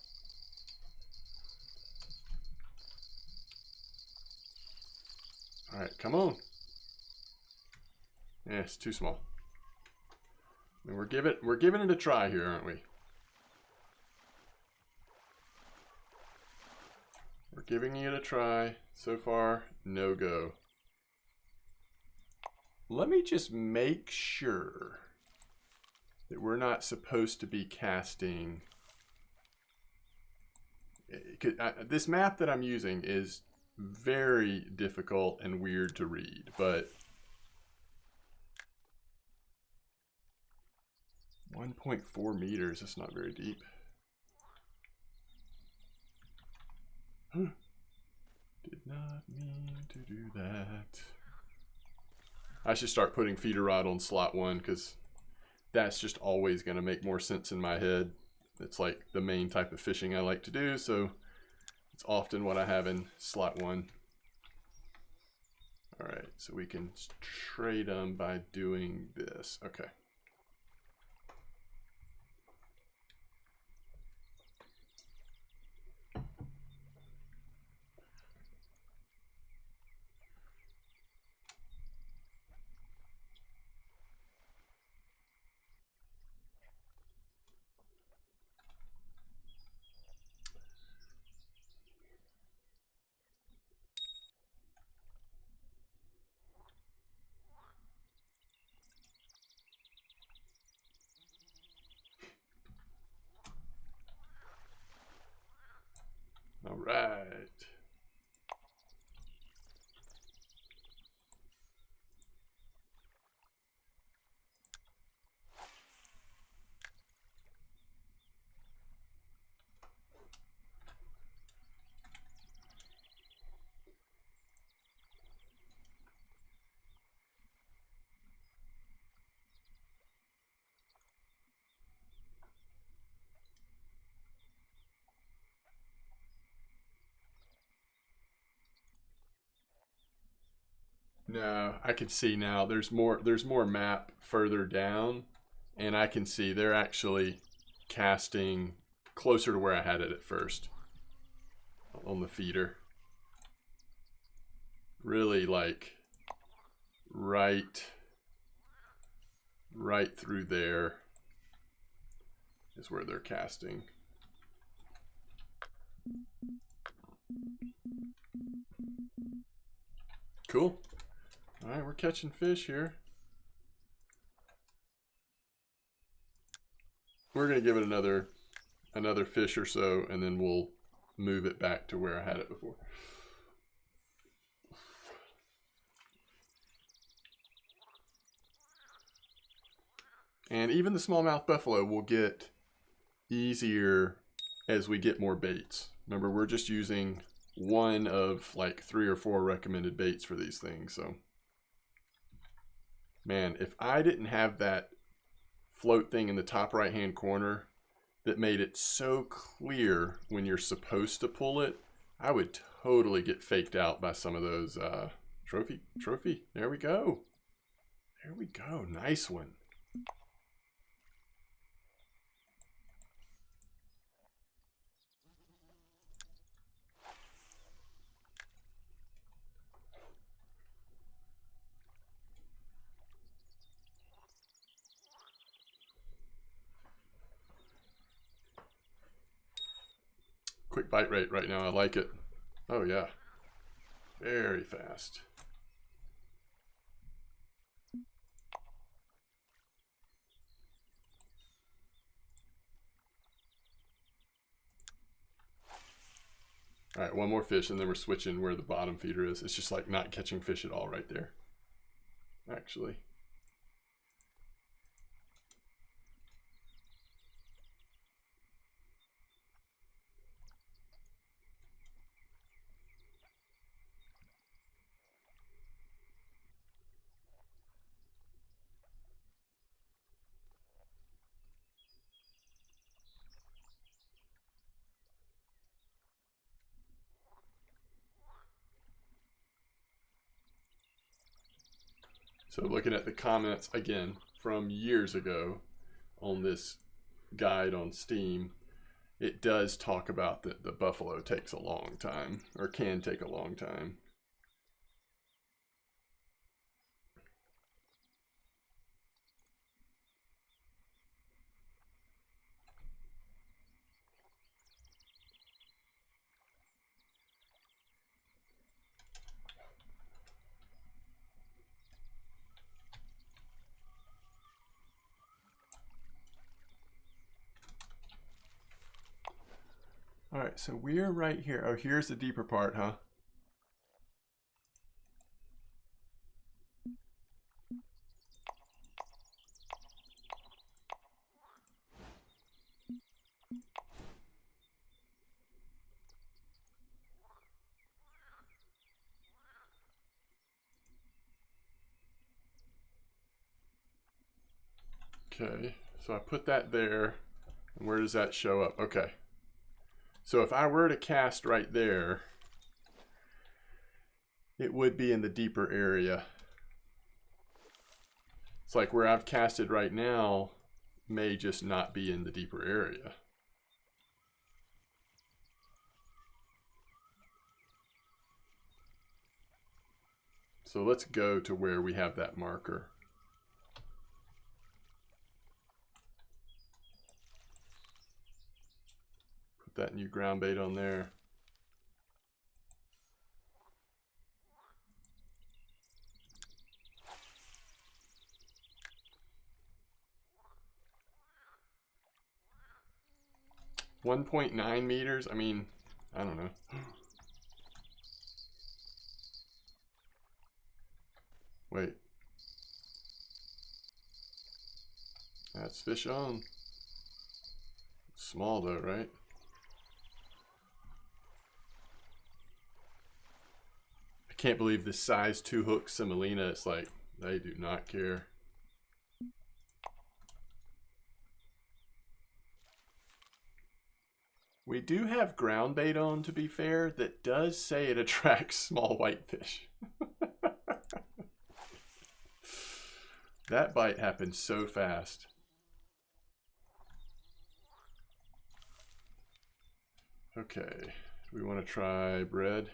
All right, come on. Yeah, it's too small. And we're giving it a try here, aren't we? We're giving it a try. So far, no go. Let me just make sure that we're not supposed to be casting. This map that I'm using is very difficult and weird to read, but 1.4 meters, that's not very deep. Did not mean to do that. I should start putting feeder rod on slot 1 because that's just always going to make more sense in my head. It's like the main type of fishing I like to do, so it's often what I have in slot 1. All right, so we can trade them by doing this. Okay. All right. No, I can see now. There's more map further down, and I can see they're actually casting closer to where I had it at first on the feeder. Really like right through there is where they're casting. Cool. All right, we're catching fish here. We're gonna give it another fish or so, and then we'll move it back to where I had it before. And even the smallmouth buffalo will get easier as we get more baits. Remember, we're just using one of like 3 or 4 recommended baits for these things. So, man, if I didn't have that float thing in the top right hand corner that made it so clear when you're supposed to pull it, I would totally get faked out by some of those trophy. There we go. There we go. Nice one. Quick bite rate right now. I like it. Oh, yeah. Very fast. All right, one more fish, and then we're switching where the bottom feeder is. It's just like not catching fish at all right there, actually. So looking at the comments again from years ago on this guide on Steam, it does talk about that the buffalo takes a long time, or can take a long time. All right, so we're right here. Oh, here's the deeper part, huh? Okay, so I put that there. And where does that show up? Okay. So if I were to cast right there, it would be in the deeper area. It's like where I've casted right now may just not be in the deeper area. So let's go to where we have that marker. Put that new ground bait on there. $1.9 meters. I mean, I don't know. Wait. That's fish on. Small though, right? I can't believe this size 2 hook semolina. It's like, they do not care. We do have ground bait on, to be fair, that does say it attracts small whitefish. That bite happened so fast. Okay, we want to try bread,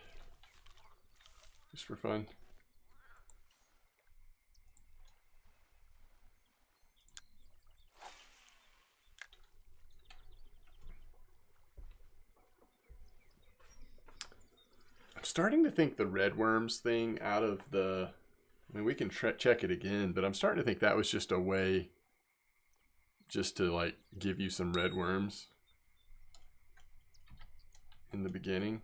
just for fun. I'm starting to think the red worms thing out of the, I mean, we can check it again, but I'm starting to think that was just a way just to like give you some red worms in the beginning.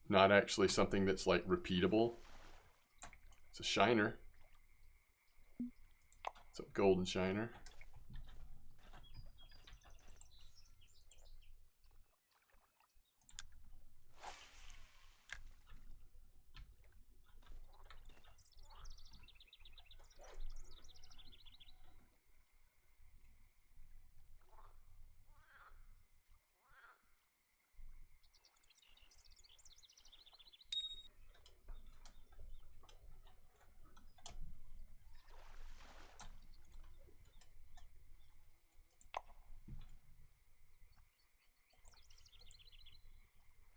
Not actually something that's like repeatable. It's a shiner. It's a golden shiner.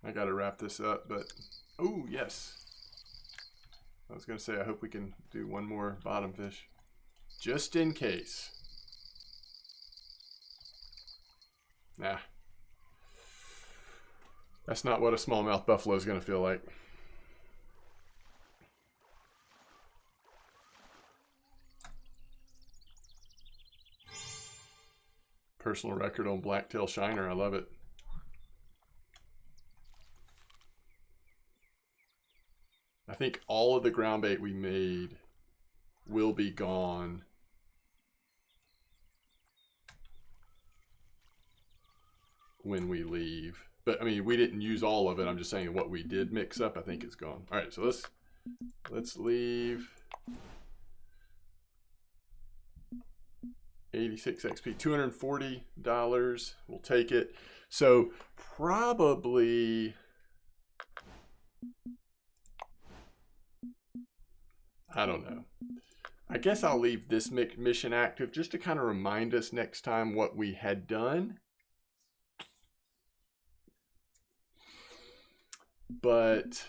I gotta wrap this up, but oh yes. I was gonna say I hope we can do one more bottom fish, just in case. Nah, that's not what a smallmouth buffalo is gonna feel like. Personal record on blacktail shiner. I love it. I think all of the ground bait we made will be gone when we leave. But I mean, we didn't use all of it. I'm just saying what we did mix up, I think it's gone. All right, so let's leave. 86 XP, $240. We'll take it. So probably, I don't know. I guess I'll leave this mission active just to kind of remind us next time what we had done. But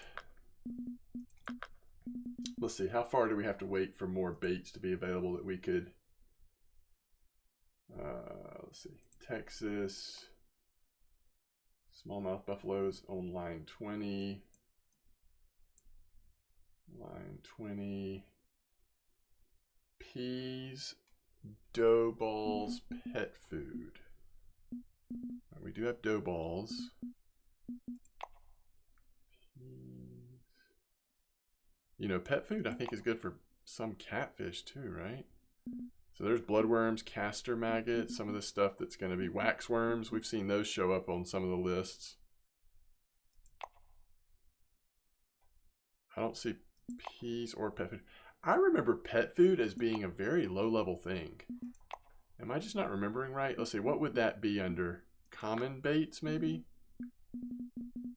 let's see, how far do we have to wait for more baits to be available that we could, let's see, Texas, smallmouth buffaloes on line 20, line 20, peas, dough balls, pet food. Right, we do have dough balls. You know, pet food I think is good for some catfish too, right? So there's bloodworms, castor maggots, some of the stuff that's going to be waxworms. We've seen those show up on some of the lists. I don't see peas or pet food. I remember pet food as being a very low level thing. Am I just not remembering right? Let's see, what would that be under? Common baits, maybe?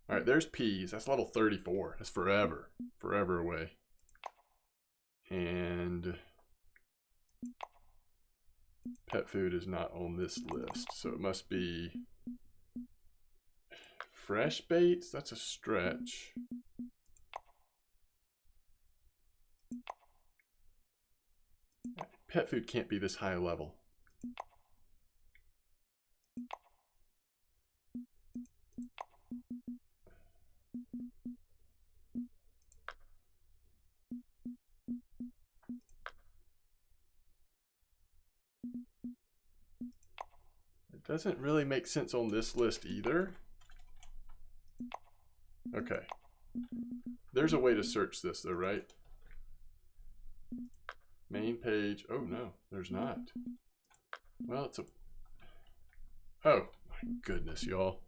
All right, there's peas. That's level 34. That's forever away. And pet food is not on this list, so it must be fresh baits. That's a stretch. Pet food can't be this high level. It doesn't really make sense on this list either. Okay. There's a way to search this though, right? Main page. Oh no, there's not. Well, it's a... Oh my goodness, y'all.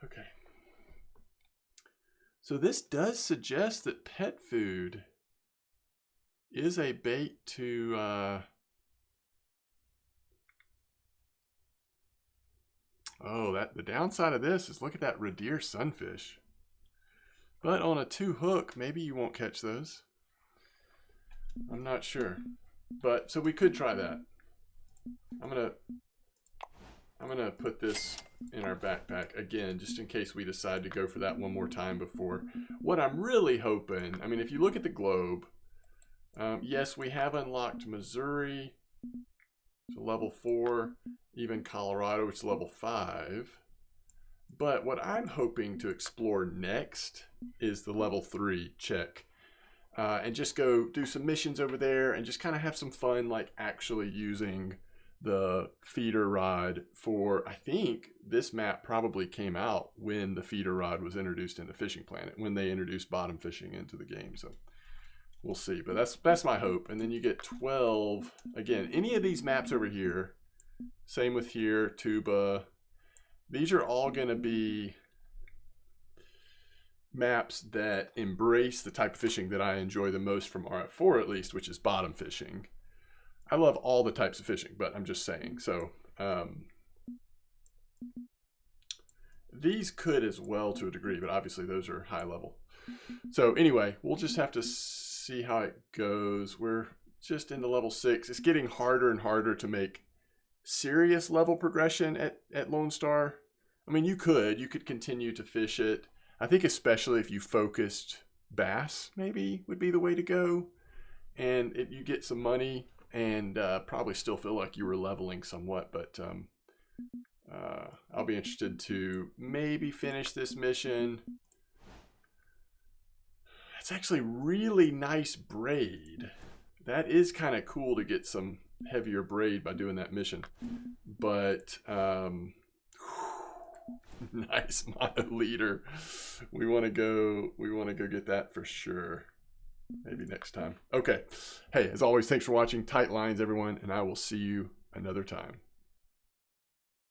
Okay. So this does suggest that pet food is a bait to... Oh, the downside of this is look at that Redeer sunfish. But on a 2 hook, maybe you won't catch those. I'm not sure. But so we could try that. I'm gonna put this in our backpack again, just in case we decide to go for that one more time before. What I'm really hoping, I mean, if you look at the globe, yes, we have unlocked Missouri, so level 4, even Colorado, which is level 5. But what I'm hoping to explore next is the level 3 check. And just go do some missions over there and just kind of have some fun, like actually using the feeder rod for, I think this map probably came out when the feeder rod was introduced into Fishing Planet, when they introduced bottom fishing into the game. So we'll see, but that's my hope. And then you get 12, again, any of these maps over here, same with here, Tuba, these are all gonna be maps that embrace the type of fishing that I enjoy the most from RF4 at least, which is bottom fishing. I love all the types of fishing, but I'm just saying. So these could as well to a degree, but obviously those are high level. So anyway, we'll just have to see how it goes. We're just into level 6. It's getting harder and harder to make serious level progression at Lone Star. I mean, you could continue to fish it. I think especially if you focused bass, maybe would be the way to go. And you get some money and probably still feel like you were leveling somewhat. But I'll be interested to maybe finish this mission. It's actually really nice braid. That is kind of cool to get some heavier braid by doing that mission. But... nice mono leader. We want to go get that for sure. Maybe next time. Okay. Hey, as always, thanks for watching. Tight lines, everyone, and I will see you another time.